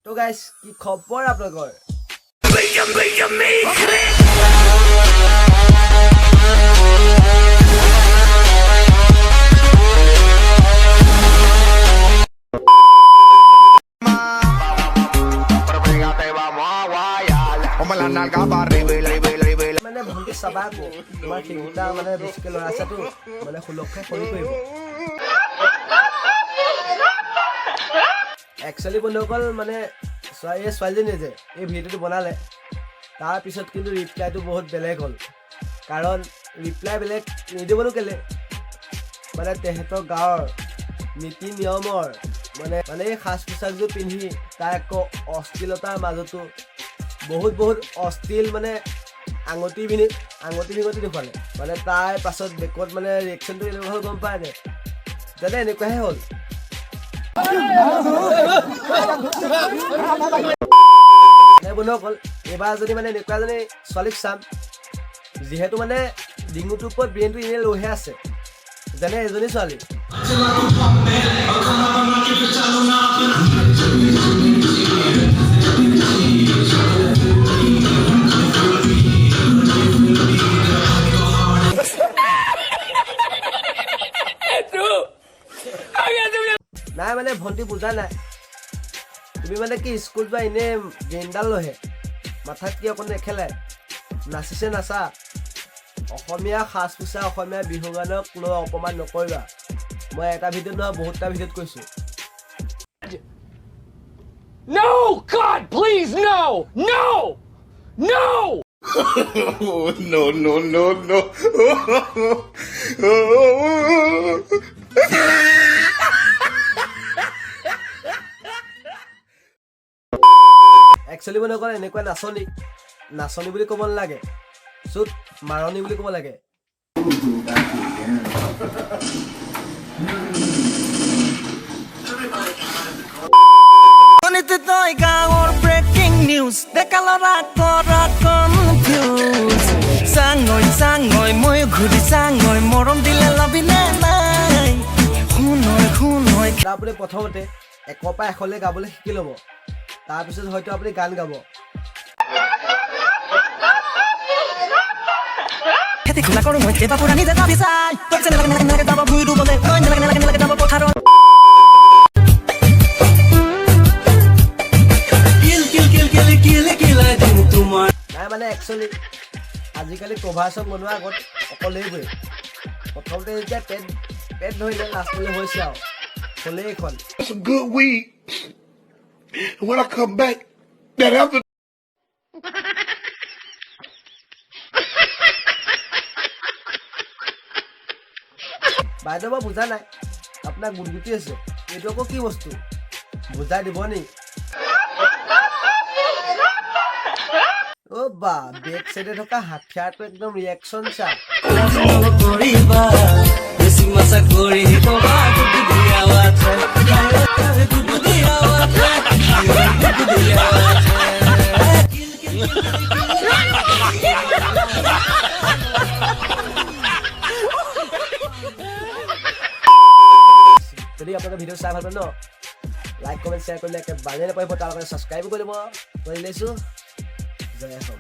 তো গাইস কি খবৰ আপোনালোকৰ মানে ভন্টি চাবা তোমাৰ তিনিটা মানে বেছিকে ল'ৰা আছেতো মানে সুলক্ষাই ফলো কৰিব একচুৱেলি বন্ধুসকল মানে ছোৱালীজনীয়ে যে এই ভিডিঅ'টো বনালে তাৰপিছত কিন্তু ৰিপ্লাইটো বহুত বেলেগ হ'ল কাৰণ ৰিপ্লাই বেলেগ নিদিবনো কেলে মানে তেহেঁতৰ গাঁৱৰ নীতি নিয়মৰ মানে এই সাজ পোছাকযোৰ পিন্ধি তাৰ আকৌ অশ্লীলতাৰ মাজতো বহুত অশ্লীল মানে আঙুঠি দেখুৱালে মানে তাৰ পাছত বেকত মানে ৰিয়েকশ্যনটো এনেকুৱা হ'ল গম পায় নে যেনে এনেকুৱাহে হ'ল বন্ধুসকল এইবাৰ যদি মানে এনেকুৱা এজনী ছোৱালীক চাম যিহেতু মানে ডিঙুটোৰ ওপৰত ব্ৰেইনটো এনেই লৈহে আছে যেনে এজনী ছোৱালী নাই মানে ভণ্টি বুজা নাই তুমি মানে কি স্কুল যোৱা এনেই ব্ৰেইনডাল লহে মাথাত কি অকণ নেখেলাই নাচিছে নাচা অসমীয়া সাজ পোছাক অসমীয়া বিহু গানক কোনো অপমান নকৰিবা মই এটা ভিডিঅ'ত নহয় বহুতটা ভিডিঅ'ত কৈছোঁ No! God, please, no! No! No! No. Actually মানে অকল এনেকুৱা নাচনী বুলি ক'ব নালাগে চুট মাৰণী বুলি ক'ব লাগে তই গাঁৱৰ ব্ৰেকিং নিউজ ডেকা ল'ৰা কৰা কনফিউজ চাঙৈ মই ঘূৰি চাঙৈ মৰম দিলে লবিনে নাই শুনৈ আপুনি প্ৰথমতে 1 পৰা 100 লৈ গাবলৈ শিকি ল'ব তাৰপিছত হয়তো আপুনি গান গাব খেতি খোলা কৰোঁ মই কেইবা পুৰাণি জেগা বিচাই তই যে নালাগে যাব ভুই ৰুবলৈ তই নালাগে যাব পথাৰত নাই মানে একচুৱেলি আজিকালি কভাৰ চং বনোৱাৰ আগত অকল এইবোৰে প্ৰথমতে যেতিয়া পেট ধৰিলে লাষ্টলৈ হৈছে আৰু চলে এইখন Some good weed. And when I come back, that after বাইদেউ মই বুজা নাই আপোনাক গুটগুটি আছে এইটো আকৌ কি বস্তু বুজাই দিব নি অ' বা বেক চাইডে থকা হাথিয়াৰটো একদম ৰিয়েকশ্যন চা কৰিবা বেছি মাছা কৰি কবা যদি আপোনালোকে ভিডিঅ' চাই ভাল পায় ন লাইক কমেণ্ট শ্বেয়াৰ কৰিলে একেবাৰে নাপাব তাৰ লগত ছাবস্ক্ৰাইবো কৰি দিব কৰি লৈছোঁ জয় অসম